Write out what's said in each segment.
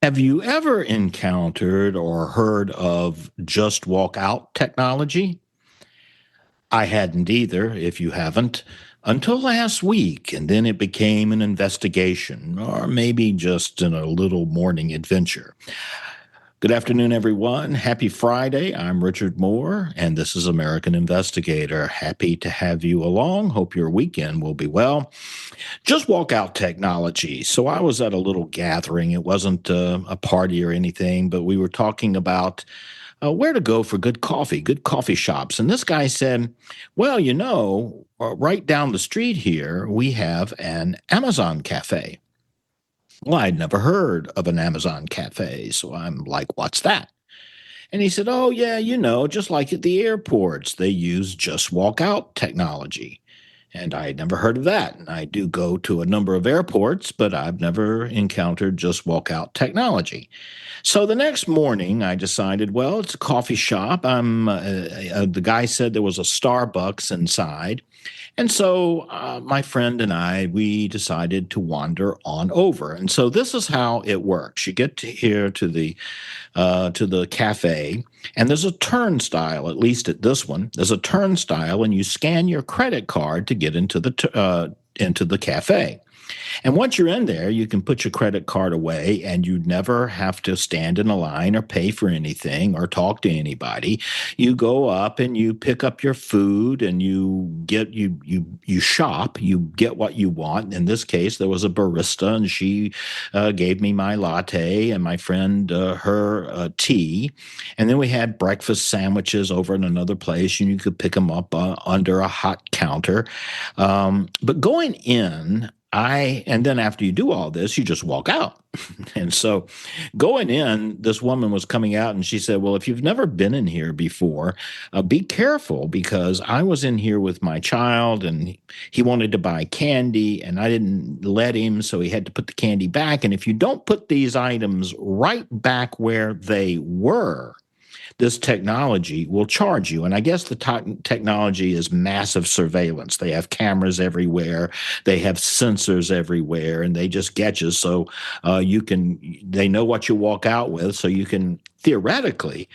Have you ever encountered or heard of just walk out technology? I hadn't either, if you haven't, until last week, and then it became an investigation, or maybe just a little morning adventure. Good afternoon, everyone. Happy Friday. I'm Richard Moore, and this is American Investigator. Happy to have you along. Hope your weekend will be well. Just walk out technology. So I was at a little gathering. It wasn't a party or anything, but we were talking about where to go for good coffee shops. And this guy said, well, right down the street here, we have an Amazon cafe. Well, I'd never heard of an Amazon cafe. So I'm like, what's that? And he said, oh, yeah, just like at the airports, they use just walk out technology. And I had never heard of that. And I do go to a number of airports, but I've never encountered just walk out technology. So the next morning, I decided, well, it's a coffee shop. The guy said there was a Starbucks inside. And so my friend and we decided to wander on over. And so this is how it works. You get to here to the cafe, and there's a turnstile. At least at this one, there's a turnstile, and you scan your credit card to get into the cafe. And once you're in there, you can put your credit card away and you never have to stand in a line or pay for anything or talk to anybody. You go up and you pick up your food and you shop, you get what you want. In this case, there was a barista and she gave me my latte and my friend her tea. And then we had breakfast sandwiches over in another place and you could pick them up under a hot counter. But going in, and then after you do all this, you just walk out. And so going in, this woman was coming out and she said, well, if you've never been in here before, be careful because I was in here with my child and he wanted to buy candy and I didn't let him. So he had to put the candy back. And if you don't put these items right back where they were, this technology will charge you. And I guess the technology is massive surveillance. They have cameras everywhere. They have sensors everywhere, and they just get you. So they know what you walk out with, so you can theoretically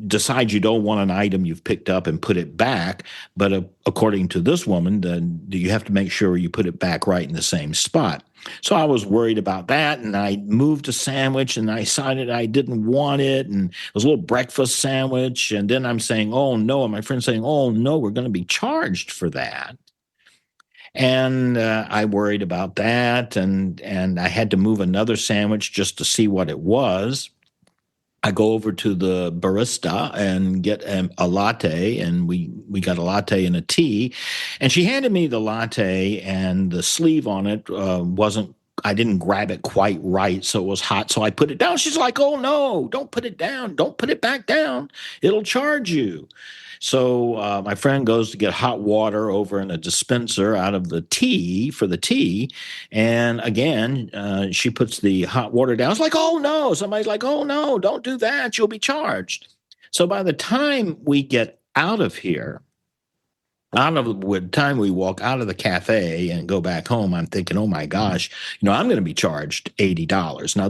decide you don't want an item you've picked up and put it back. But according to this woman, then you have to make sure you put it back right in the same spot. So I was worried about that, and I moved a sandwich, and I decided I didn't want it, and it was a little breakfast sandwich, and then I'm saying, oh, no, and my friend's saying, oh, no, we're going to be charged for that. And I worried about that, and I had to move another sandwich just to see what it was. I go over to the barista and get a latte, and we got a latte and a tea. And she handed me the latte, and the sleeve on it wasn't. I didn't grab it quite right, so it was hot. So I put it down. She's like, "Oh no! Don't put it down. Don't put it back down. It'll charge you." So my friend goes to get hot water over in a dispenser out of the tea for the tea. And again, she puts the hot water down. It's like, oh no. Somebody's like, oh no, don't do that. You'll be charged. So by the time we get out of here, the time we walk out of the cafe and go back home, I'm thinking, oh my gosh, I'm going to be charged $80. Now,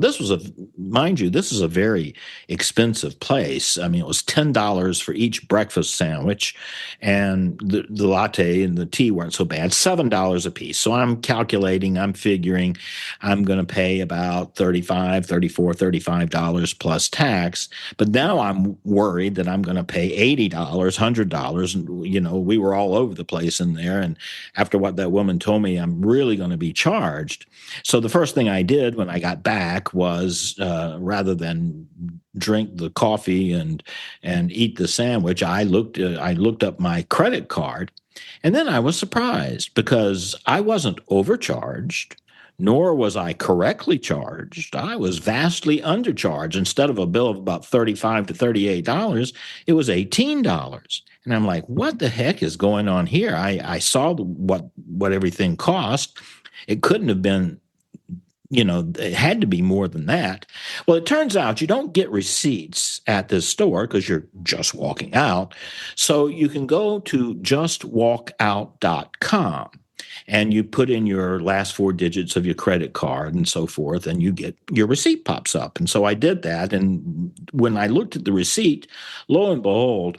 mind you, this is a very expensive place. I mean, it was $10 for each breakfast sandwich, and the latte and the tea weren't so bad, $7 a piece. So I'm figuring I'm going to pay about $35 plus tax. But now I'm worried that I'm going to pay $80, $100. And, we were all over the place in there. And after what that woman told me, I'm really going to be charged. So the first thing I did when I got back was rather than drink the coffee and eat the sandwich, I looked up my credit card, and then I was surprised because I wasn't overcharged. Nor was I correctly charged. I was vastly undercharged. Instead of a bill of about $35 to $38, it was $18. And I'm like, what the heck is going on here? I saw what everything cost. It couldn't have been, it had to be more than that. Well, it turns out you don't get receipts at this store because you're just walking out. So you can go to justwalkout.com. and you put in your last four digits of your credit card and so forth, and you get your receipt pops up. And so I did that. And when I looked at the receipt, lo and behold,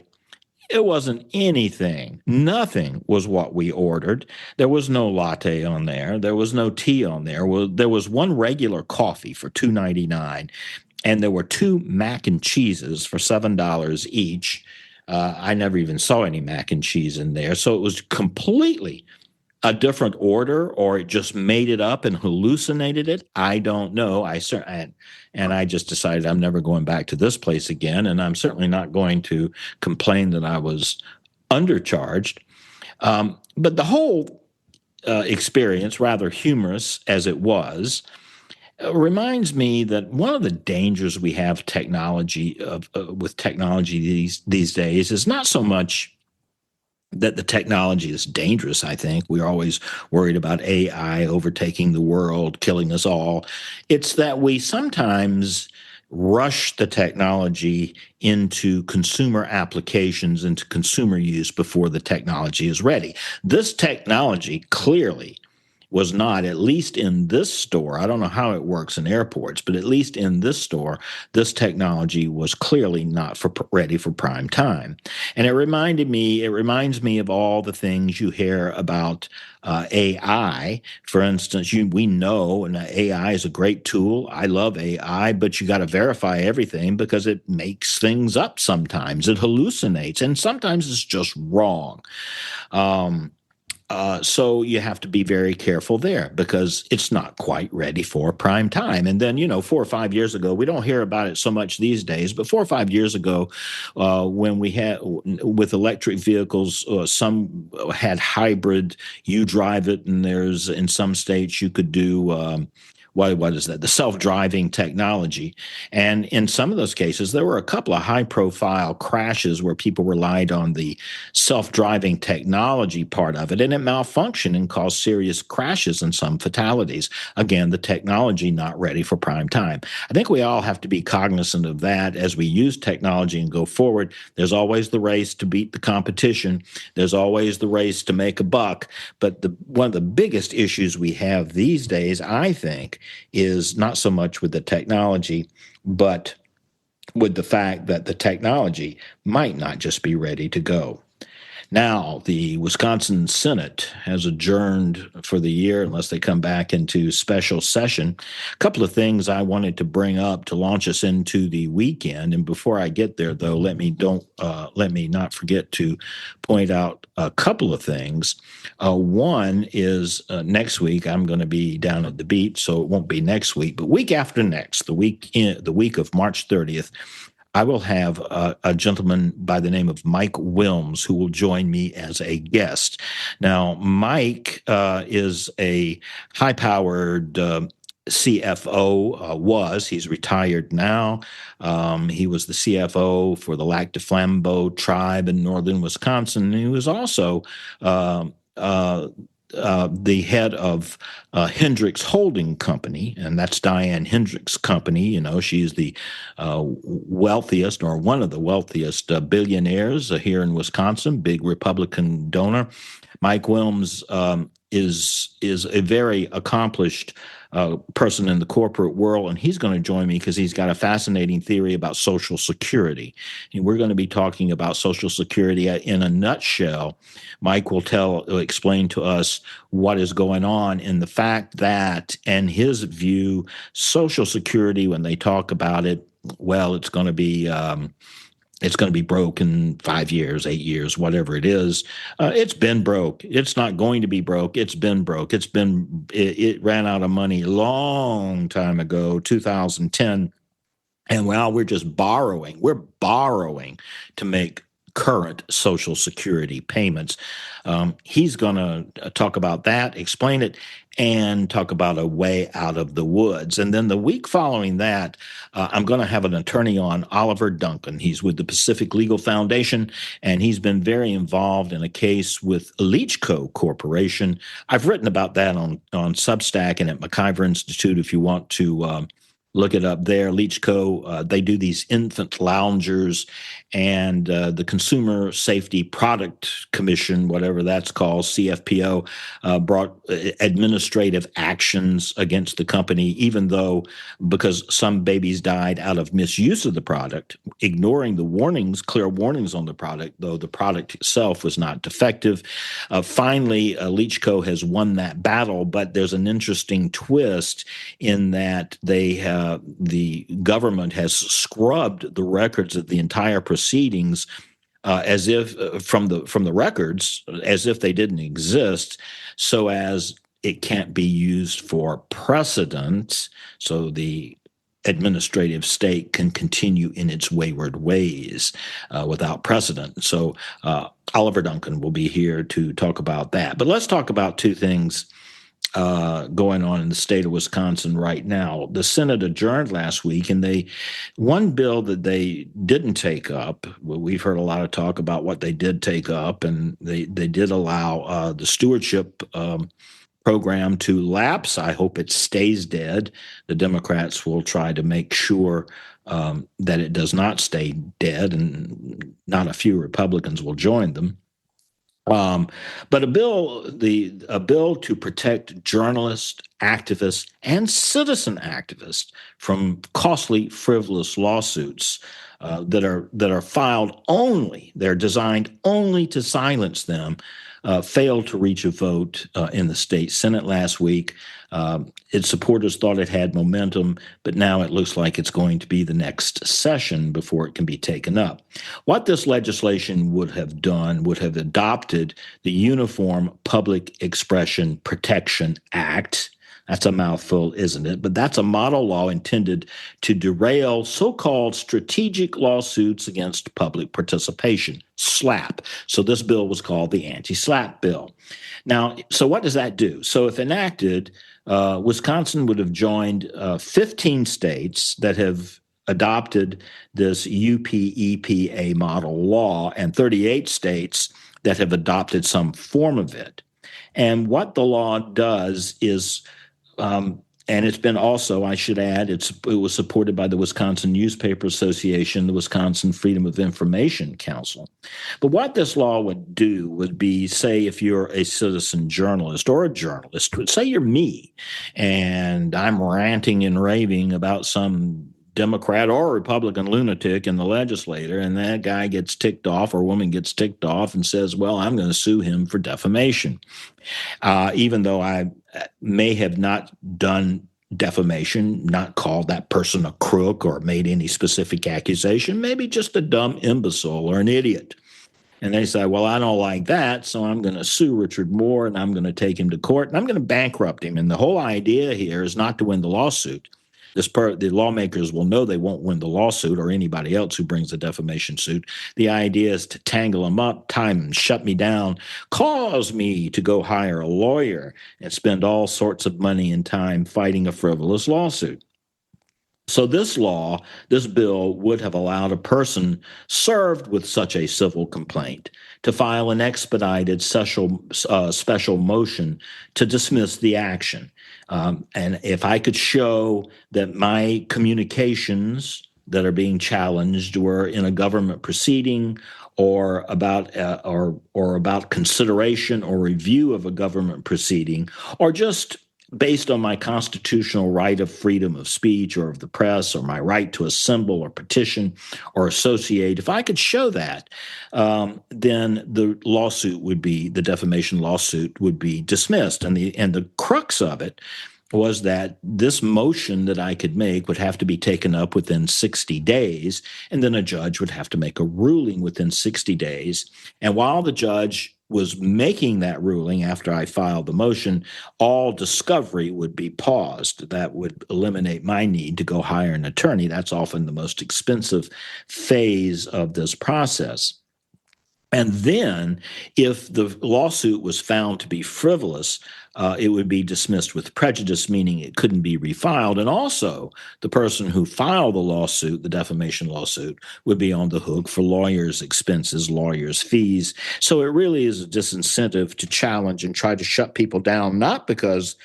it wasn't anything. Nothing was what we ordered. There was no latte on there. There was no tea on there. Well, there was one regular coffee for $2.99, and there were two mac and cheeses for $7 each. I never even saw any mac and cheese in there. So it was completely a different order, or it just made it up and hallucinated it. I don't know. And I just decided I'm never going back to this place again, and I'm certainly not going to complain that I was undercharged. But the whole experience, rather humorous as it was, reminds me that one of the dangers we have with technology these days is not so much that the technology is dangerous. I think we're always worried about AI overtaking the world, killing us all. It's that we sometimes rush the technology into consumer applications, into consumer use before the technology is ready. This technology clearly was not, at least in this store. I don't know how it works in airports, but at least in this store, this technology was clearly not ready for prime time. And it reminds me of all the things you hear about AI. For instance, we know, and AI is a great tool. I love AI, but you got to verify everything because it makes things up sometimes. It hallucinates, and sometimes it's just wrong. So you have to be very careful there because it's not quite ready for prime time. And then, 4 or 5 years ago, we don't hear about it so much these days, but 4 or 5 years ago, when we had with electric vehicles, some had hybrid, you drive it, and there's in some states you could do what is that? The self-driving technology. And in some of those cases, there were a couple of high-profile crashes where people relied on the self-driving technology part of it, and it malfunctioned and caused serious crashes and some fatalities. Again, the technology not ready for prime time. I think we all have to be cognizant of that as we use technology and go forward. There's always the race to beat the competition. There's always the race to make a buck. But one of the biggest issues we have these days, I think, is not so much with the technology, but with the fact that the technology might not just be ready to go. Now, the Wisconsin Senate has adjourned for the year unless they come back into special session. A couple of things I wanted to bring up to launch us into the weekend. And before I get there, though, let me not forget to point out a couple of things. One is next week I'm going to be down at the beach, so it won't be next week, but week after next, the week of March 30th. I will have a gentleman by the name of Mike Wilms who will join me as a guest. Now, Mike is a high-powered CFO. He's retired now. He was the CFO for the Lac du Flambeau tribe in northern Wisconsin. He was also the head of Hendricks Holding Company, and that's Diane Hendricks' company. She's the wealthiest, or one of the wealthiest billionaires here in Wisconsin, big Republican donor. Mike Wilms is a very accomplished person in the corporate world, and he's going to join me because he's got a fascinating theory about Social Security. And we're going to be talking about Social Security in a nutshell. Mike will explain to us what is going on in the fact that, in his view, Social Security, when they talk about it, well, it's going to be broke in 5 years, 8 years, whatever it is. It's been broke. It's not going to be broke. It's been broke. It ran out of money long time ago, 2010. And we're just borrowing. We're borrowing to make current Social Security payments. He's going to talk about that, explain it, and talk about a way out of the woods. And then the week following that, I'm going to have an attorney on, Oliver Duncan. He's with the Pacific Legal Foundation, and he's been very involved in a case with Leachco Corporation. I've written about that on Substack and at McIver Institute if you want to Look it up there. Leach Co. They do these infant loungers, and the Consumer Safety Product Commission, whatever that's called, CFPO, brought administrative actions against the company, even though because some babies died out of misuse of the product, ignoring the warnings, clear warnings on the product, though the product itself was not defective. Finally, Leach Co. has won that battle, but there's an interesting twist in that the government has scrubbed the records of the entire proceedings as if from the records as if they didn't exist, so as it can't be used for precedent. So the administrative state can continue in its wayward ways without precedent. So Oliver Duncan will be here to talk about that. But let's talk about two things going on in the state of Wisconsin right now. The Senate adjourned last week, and one bill that they didn't take up. Well, we've heard a lot of talk about what they did take up, and they did allow the stewardship program to lapse. I hope it stays dead. The Democrats will try to make sure that it does not stay dead, and not a few Republicans will join them. But a bill to protect journalists, activists, and citizen activists from costly, frivolous lawsuits that are filed only, they're designed only to silence them, failed to reach a vote in the state Senate last week. Its supporters thought it had momentum, but now it looks like it's going to be the next session before it can be taken up. What this legislation would have done would have adopted the Uniform Public Expression Protection Act. That's a mouthful, isn't it? But that's a model law intended to derail so-called strategic lawsuits against public participation, SLAPP. So this bill was called the anti-SLAPP bill. Now, so what does that do? So if enacted, Wisconsin would have joined 15 states that have adopted this UPEPA model law, and 38 states that have adopted some form of it. And what the law does is, and it's been also, I should add, it was supported by the Wisconsin Newspaper Association, the Wisconsin Freedom of Information Council. But what this law would do would be, say, if you're a citizen journalist or a journalist, say you're me, and I'm ranting and raving about some Democrat or Republican lunatic in the legislature, and that guy gets ticked off or woman gets ticked off and says, well, I'm going to sue him for defamation. Even though I may have not done defamation, not called that person a crook or made any specific accusation, maybe just a dumb imbecile or an idiot. And they say, well, I don't like that, so I'm going to sue Richard Moore, and I'm going to take him to court, and I'm going to bankrupt him. And the whole idea here is not to win the lawsuit. The lawmakers will know they won't win the lawsuit, or anybody else who brings a defamation suit. The idea is to tangle them up, time them, shut me down, cause me to go hire a lawyer and spend all sorts of money and time fighting a frivolous lawsuit. So this bill would have allowed a person served with such a civil complaint to file an expedited special motion to dismiss the action. And if I could show that my communications that are being challenged were in a government proceeding, or about consideration or review of a government proceeding, or just based on my constitutional right of freedom of speech or of the press, or my right to assemble or petition or associate, if I could show that, then the defamation lawsuit would be dismissed. And the crux of it was that this motion that I could make would have to be taken up within 60 days, and then a judge would have to make a ruling within 60 days. And while the judge was making that ruling after I filed the motion, all discovery would be paused. That would eliminate my need to go hire an attorney. That's often the most expensive phase of this process. And then, if the lawsuit was found to be frivolous, it would be dismissed with prejudice, meaning it couldn't be refiled. And also, the person who filed the lawsuit, the defamation lawsuit, would be on the hook for lawyers' expenses, lawyers' fees. So it really is a disincentive to challenge and try to shut people down, not because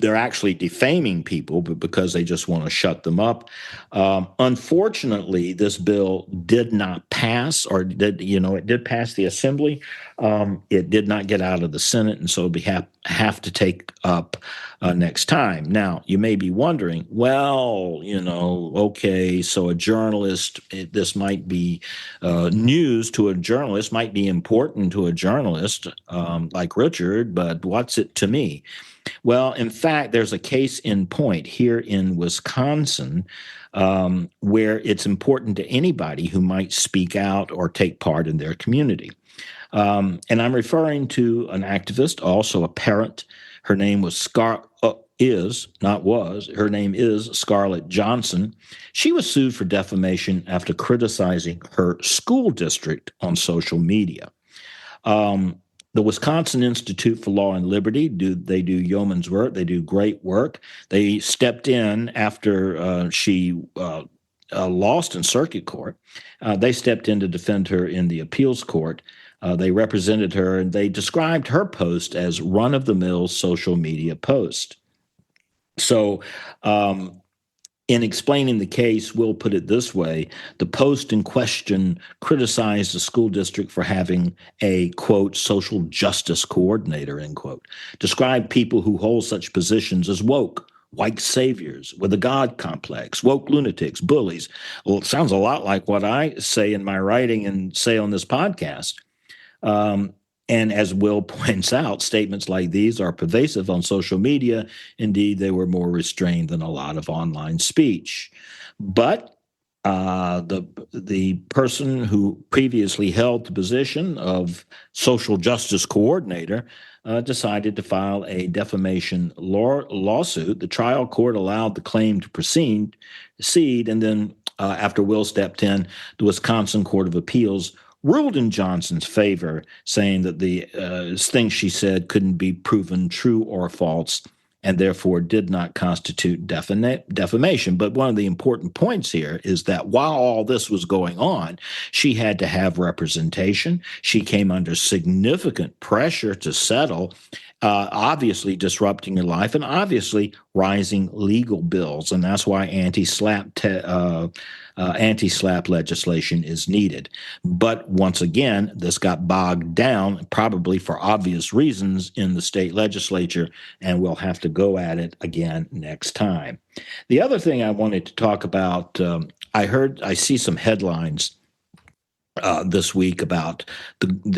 they're actually defaming people, but because they just want to shut them up. Unfortunately, this bill did not pass, or it did pass the Assembly. It did not get out of the Senate, and so we have to take up next time. Now, you may be wondering, well, okay, so a journalist, this might be news to a journalist, might be important to a journalist like Richard, but what's it to me? Well, in fact, there's a case in point here in Wisconsin where it's important to anybody who might speak out or take part in their community. And I'm referring to an activist, also a parent. Her name was her name is Scarlett Johnson. She was sued for defamation after criticizing her school district on social media. The Wisconsin Institute for Law and Liberty they do yeoman's work. They do great work. They stepped in after she lost in circuit court. They stepped in to defend her in the appeals court. They represented her, and they described her post as run-of-the-mill social media post. So, in explaining the case, we'll put it this way. The post in question criticized the school district for having a, quote, social justice coordinator, end quote, described people who hold such positions as woke, white saviors with a God complex, woke lunatics, bullies. Well, it sounds a lot like what I say in my writing and say on this podcast. And as Will points out, statements like these are pervasive on social media. Indeed, they were more restrained than a lot of online speech. But the person who previously held the position of social justice coordinator decided to file a defamation lawsuit. The trial court allowed the claim to proceed, and then after Will stepped in, the Wisconsin Court of Appeals ruled in Johnson's favor, saying that the things she said couldn't be proven true or false, and therefore did not constitute defamation. But one of the important points here is that while all this was going on, she had to have representation. She came under significant pressure to settle, obviously disrupting her life and obviously rising legal bills. And that's why anti-SLAPP legislation is needed. But once again, this got bogged down, probably for obvious reasons, in the state legislature, and we'll have to go at it again next time. The other thing I wanted to talk about, I see some headlines this week about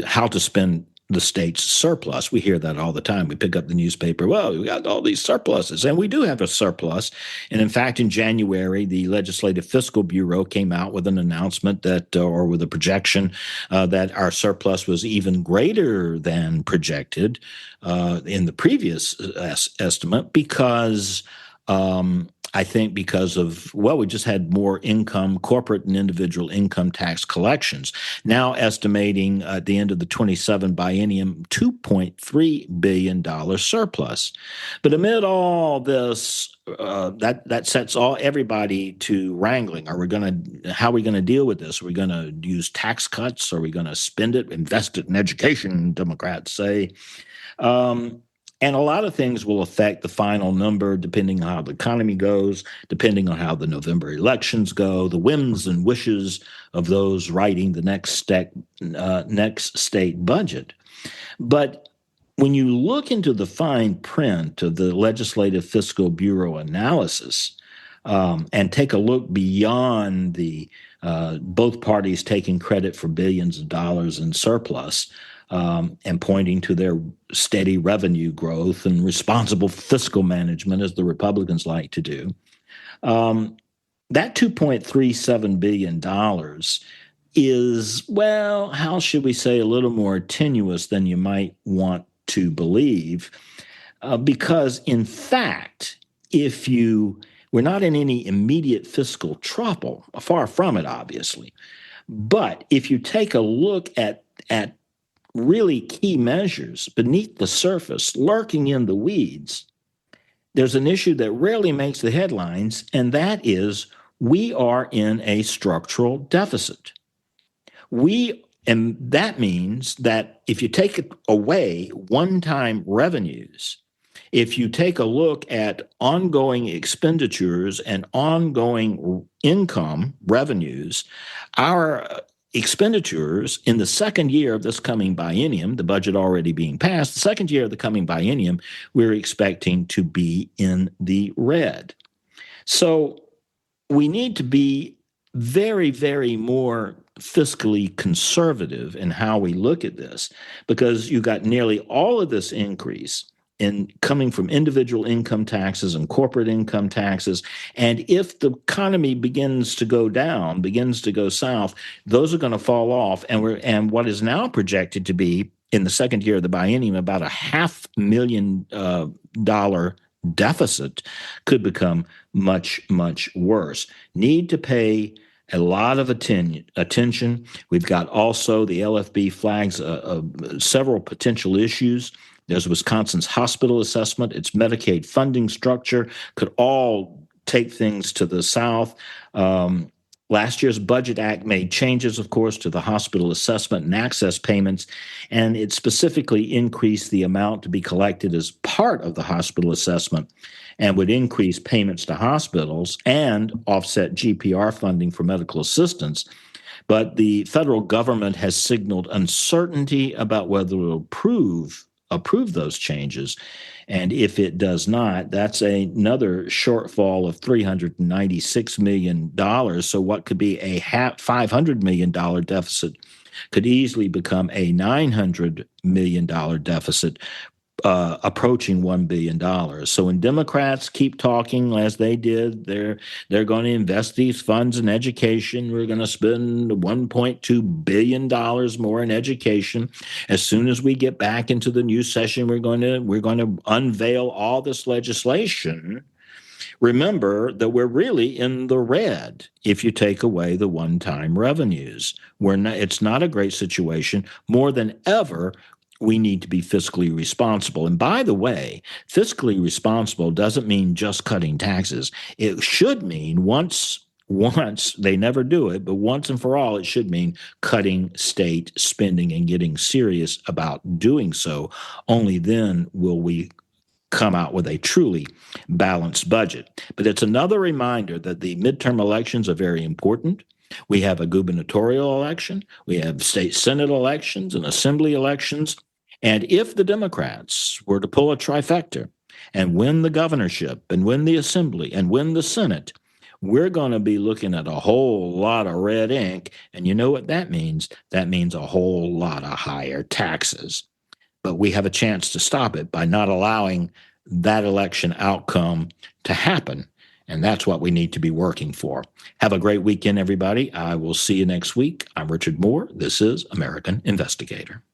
how to spend the state's surplus. We hear that all the time. We pick up the newspaper. Well, we got all these surpluses, and we do have a surplus. And in fact, in January, the Legislative Fiscal Bureau came out with an announcement or with a projection that our surplus was even greater than projected in the previous estimate because I think because of, we just had more income, corporate and individual income tax collections, now estimating at the end of the 27 biennium, $2.3 billion surplus. But amid all this, that sets everybody to wrangling. How are we going to deal with this? Are we going to use tax cuts? Are we going to spend it, invest it in education, Democrats say? And a lot of things will affect the final number depending on how the economy goes, depending on how the November elections go, the whims and wishes of those writing the next state budget. But when you look into the fine print of the Legislative Fiscal Bureau analysis and take a look beyond the both parties taking credit for billions of dollars in surplus, and pointing to their steady revenue growth and responsible fiscal management, as the Republicans like to do. That $2.37 billion is, how should we say, a little more tenuous than you might want to believe, because, in fact, we're not in any immediate fiscal trouble, far from it, obviously. But if you take a look at really key measures beneath the surface, lurking in the weeds, there's an issue that rarely makes the headlines, and that is we are in a structural deficit. And that means that if you take away one-time revenues, If you take a look at ongoing expenditures and ongoing income revenues, our expenditures in the second year of this coming biennium, the budget already being passed, the second year of the coming biennium, we're expecting to be in the red. So we need to be very, very more fiscally conservative in how we look at this, because you got nearly all of this increase in coming from individual income taxes and corporate income taxes. And if the economy begins to go down, begins to go south, those are going to fall off. And what is now projected to be in the second year of the biennium about a $500,000 deficit could become much, much worse. Need to pay a lot of attention. We've got also the LFB flags several potential issues. There's Wisconsin's hospital assessment, its Medicaid funding structure could all take things to the south. Last year's Budget Act made changes, of course, to the hospital assessment and access payments, and it specifically increased the amount to be collected as part of the hospital assessment and would increase payments to hospitals and offset GPR funding for medical assistance. But the federal government has signaled uncertainty about whether it will approve those changes. And if it does not, that's another shortfall of $396 million. So what could be a $500 million deficit could easily become a $900 million deficit, approaching $1 billion. So when Democrats keep talking as they did, they're going to invest these funds in education. We're going to spend $1.2 billion more in education. As soon as we get back into the new session, we're going to unveil all this legislation. Remember that we're really in the red if you take away the one-time revenues. It's not a great situation. More than ever, we need to be fiscally responsible. And by the way, fiscally responsible doesn't mean just cutting taxes. It should mean once they never do it, but once and for all, it should mean cutting state spending and getting serious about doing so. Only then will we come out with a truly balanced budget. But it's another reminder that the midterm elections are very important. We have a gubernatorial election, we have state senate elections and assembly elections. And if the Democrats were to pull a trifecta and win the governorship and win the assembly and win the Senate, we're going to be looking at a whole lot of red ink. And you know what that means? That means a whole lot of higher taxes. But we have a chance to stop it by not allowing that election outcome to happen. And that's what we need to be working for. Have a great weekend, everybody. I will see you next week. I'm Richard Moore. This is American Investigator.